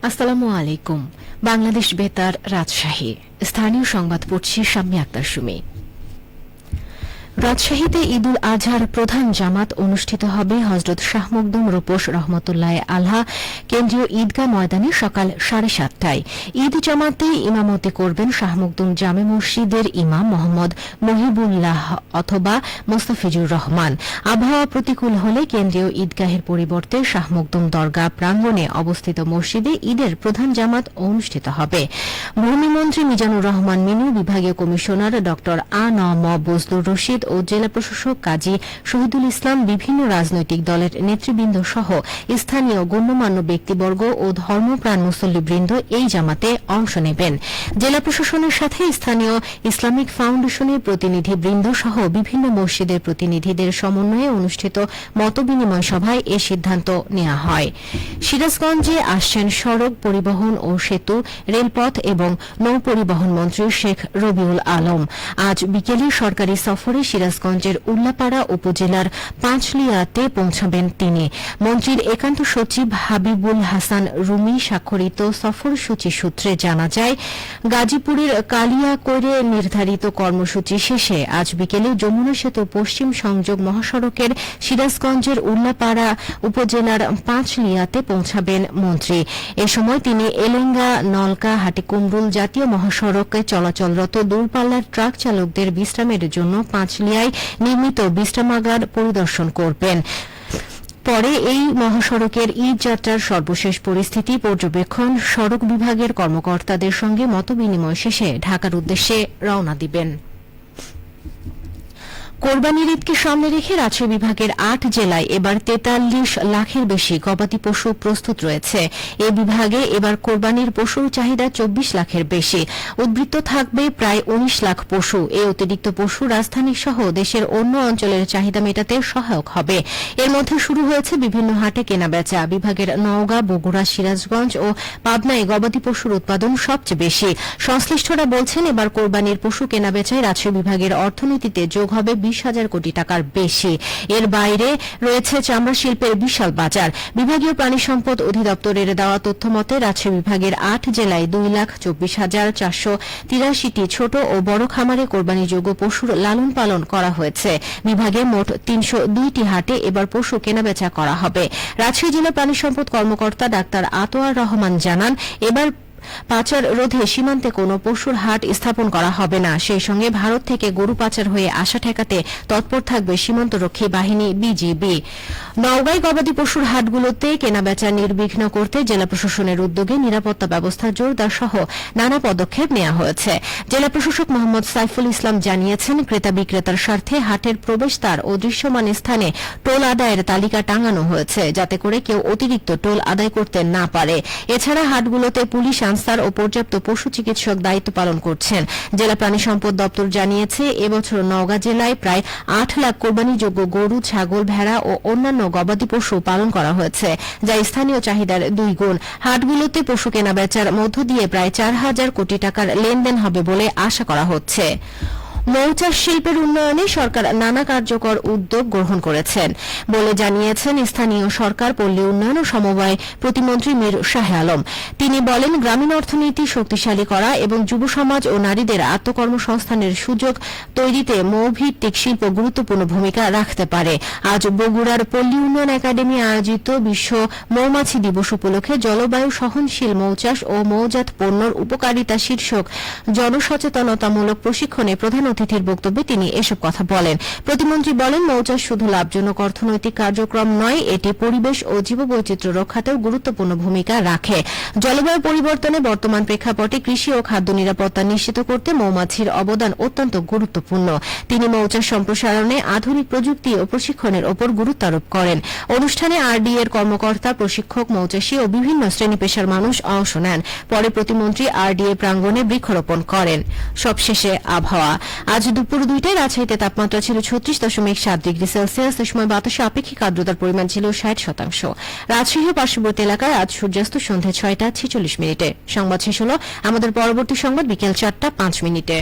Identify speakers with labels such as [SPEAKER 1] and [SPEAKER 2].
[SPEAKER 1] আসসালামু আলাইকুম। বাংলাদেশ বেতার, রাজশাহী। স্থানীয় সংবাদ পড়ছি শাম্মী আক্তার সুমি। রাজশাহীতে ঈদুল আজহার প্রধান জামাত অনুষ্ঠিত হবে হজরত শাহ মখদুম রূপোশ রহমতুল্লাহ আলহা কেন্দ্রীয় ঈদগাহ ময়দানে সকাল 7:30টায়। ঈদ জামাতে ইমামতি করবেন শাহ মখদুম জামে মসজিদের ইমাম মোহাম্মদ মহিবুল্লাহ অথবা মোস্তাফিজুর রহমান। আবহাওয়া প্রতিকূল হলে কেন্দ্রীয় ঈদগাহের পরিবর্তে শাহ মখদুম দরগাহ প্রাঙ্গণে অবস্থিত মসজিদে ঈদের প্রধান জামাত অনুষ্ঠিত হবে। ভূমিমন্ত্রী মিজানুর রহমান মিনু, বিভাগীয় কমিশনার ড আ.ন.ম বজলুর রশিদ ও জেলা প্রশাসক কাজী শহীদুল ইসলাম, বিভিন্ন রাজনৈতিক দলের নেতৃবৃন্দ সহ স্থানীয় গণ্যমান্য ব্যক্তিবর্গ ও ধর্মপ্রাণ মুসল্লিবৃন্দ এই জামাতে অংশ নেবেন। জেলা প্রশাসনের সাথে স্থানীয় ইসলামিক ফাউন্ডেশনের প্রতিনিধিবৃন্দ সহ বিভিন্ন মসজিদের প্রতিনিধিদের সমন্বয়ে অনুষ্ঠিত মতবিনিময় সভায় এ সিদ্ধান্ত নেওয়া হয়। সিরাজগঞ্জে আসছেন সড়ক পরিবহন ও সেতু, রেলপথ এবং নৌপরিবহন মন্ত্রী শেখ রবিউল আলম। আজ বিকেলে সরকারি সফরে সিরাজগঞ্জের উল্লাপাড়া উপজেলার পাঁচলিয়াতে পৌঁছাবেন তিনি। মন্ত্রীর একান্ত সচিব হাবিবুল হাসান রুমি স্বাক্ষরিত সফরসূচি সূত্রে জানা যায়, গাজীপুরের কালিয়াকৈরে নির্ধারিত কর্মসূচি শেষে আজ বিকেলে যমুনা সেতু পশ্চিম সংযোগ মহাসড়কের সিরাজগঞ্জের উল্লাপাড়া উপজেলার পাঁচলিয়াতে পৌঁছাবেন মন্ত্রী। এ সময় তিনি এলেঙ্গা, নলকা, হাটিকুমরুল জাতীয় মহাসড়কে চলাচলরত দূরপাল্লার ট্রাক চালকদের বিশ্রামের জন্য পাঁচলিয়ায় নির্মিত বিশ্রামাগার পরিদর্শন করবেন। পরে এই মহাসড়কের ঈদ যাত্রার সর্বশেষ পরিস্থিতি পর্যবেক্ষণ সড়ক বিভাগের কর্মকর্তাদের সঙ্গে মতবিনিময় শেষে ঢাকার উদ্দেশ্যে রওনা দিবেন। কোরবানির ঈদকে সামনে রেখে রাজশাহী বিভাগের ৮ জেলায় এবার ৪৩ লাখের বেশি গবাদি পশু প্রস্তুত রয়েছে। এ বিভাগে এবার কোরবানির পশুর চাহিদা ২৪ লাখের বেশি। উদ্বৃত্ত থাকবে প্রায় ১৯ লাখ পশু। এই অতিরিক্ত পশু রাজধানী সহ দেশের অন্য অঞ্চলের চাহিদা মেটাতে সহায়ক হবে। এর মধ্যে শুরু হয়েছে বিভিন্ন হাটে কেনাবেচা। বিভাগের নওগাঁ, বগুড়া, সিরাজগঞ্জ ও পাবনায় গবাদি পশুর উৎপাদন সবচেয়ে বেশি। সংশ্লিষ্টরা বলছেন, এবার কোরবানির পশু কেনাবেচায় রাজশাহী বিভাগের অর্থনীতিতে যোগ হবে ২০,০০০ কোটি টাকার বেশি। এর বাইরে রয়েছে চামড়া শিল্পের বিশাল বাজার। বিভাগীয় প্রাণী সম্পদ অধিদপ্তরের দেওয়া তথ্য মতে রাজশাহী বিভাগের ৮ জেলায় ২,২৪,৪৮৩টি ছোট ও বড় খামারে কোরবানিযোগ্য পশুর লালন পালন করা হয়েছে। বিভাগে মোট ৩০২টি হাটে এবার পশু কেনাবেচা করা হবে। রাজশাহী জেলা প্রাণী সম্পদ কর্মকর্তা ডাক্তার আতোয়ার রহমান জানান, এবার পাচার রোধে সীমান্তে কোনো পশুর হাট স্থাপন করা হবে না। সেই সঙ্গে ভারত থেকে গরু পাচার হয়ে আসা ঠেকাতে তৎপর থাকবে সীমান্তরক্ষী বাহিনী বিজিবি। নওগাঁয় গবাদি পশুর হাটগুলোতে কেনাবেচা নির্বিঘ্ন করতে জেলা প্রশাসনের উদ্যোগে নিরাপত্তা ব্যবস্থা জোরদার সহ নানা পদক্ষেপ নেওয়া হয়েছে। জেলা প্রশাসক মোহাম্মদ সাইফুল ইসলাম জানিয়েছেন, ক্রেতা বিক্রেতার স্বার্থে হাটের প্রবেশদ্বার ও দৃশ্যমান স্থানে টোল আদায়ের তালিকা টাঙানো হয়েছে, যাতে করে কেউ অতিরিক্ত টোল আদায় করতে না পারে। এছাড়া হাটগুলোতে পুলিশ, আনসার ও পর্যাপ্ত পশু চিকিৎসক দায়িত্ব পালন করছেন। জেলা প্রাণী সম্পদ দপ্তর জানিয়েছে, এবছর নওগাঁ জেলায় প্রায় ৮ লাখ কোরবানিযোগ্য গরু, ছাগল, ভেড়া ও অন্যান্য গবাদি পশু পালন করা হয়েছে, যা স্থানীয় চাহিদার ২ গুণ। হাটগুলোতে পশু কেনাবেচার মধ্য দিয়ে প্রায় ৪,০০০ কোটি টাকার লেনদেন হবে বলে আশা করা হচ্ছে। মৌচাষ শিল্পের উন্নয়নে সরকার নানা কার্যকর উদ্যোগ গ্রহণ করেছেন বলে জানিয়েছেন স্থানীয় সরকার, পল্লী উন্নয়ন ও সমবায় প্রতিমন্ত্রী মীর শাহ আলম। তিনি বলেন, গ্রামীণ অর্থনীতি শক্তিশালী করা এবং যুব সমাজ ও নারীদের আত্মকর্মসংস্থানের সুযোগ তৈরিতে মৌভিত্তিক শিল্প গুরুত্বপূর্ণ ভূমিকা রাখতে পারে। আজ বগুড়ার পল্লী উন্নয়ন একাডেমি আয়োজিত বিশ্ব মৌমাছি দিবস উপলক্ষে জলবায়ু সহনশীল মৌচাষ ও মৌজাত পণ্যর উপকারিতা শীর্ষক জনসচেতনতামূলক প্রশিক্ষণে প্রধান অতিথির বক্তব্যে তিনি এসব কথা বলেন। প্রতিমন্ত্রী বলেন, মৌচাষ শুধু লাভজনক অর্থনৈতিক কার্যক্রম নয়, এটি পরিবেশ ও জীববৈচিত্র্য রক্ষাতেও গুরুত্বপূর্ণ ভূমিকা রাখে। জলবায়ু পরিবর্তনে বর্তমান প্রেক্ষাপটে কৃষি ও খাদ্য নিরাপত্তা নিশ্চিত করতে মৌমাছির অবদান অত্যন্ত গুরুত্বপূর্ণ। তিনি মৌচাষ সম্প্রসারণে আধুনিক প্রযুক্তি ও প্রশিক্ষণের ওপর গুরুত্ব আরোপ করেন। অনুষ্ঠানে আরডি এর কর্মকর্তা, প্রশিক্ষক, মৌচাষী ও বিভিন্ন শ্রেণী পেশার মানুষ অংশ নেন। পরে প্রতিমন্ত্রী আরডিএ প্রাঙ্গণে বৃক্ষরোপণ করেন। সবশেষে আবহাওয়া। আজ দুপুর ২টায় রাজশাহীতে তাপমাত্রা ছিল ৩৬.৭ ডিগ্রি সেলসিয়াস। এ সময় বাতাসে আপেক্ষিক আর্দ্রতার পরিমাণ ছিল ৬০%। রাজশাহী ও পার্শ্ববর্তী এলাকায় আজ সূর্যাস্ত সন্ধ্যে ৬টা ৪৬ মিনিটে। সংবাদ শেষ হল। আমাদের পরবর্তী সংবাদ বিকেল ৪টা ৫ মিনিটে।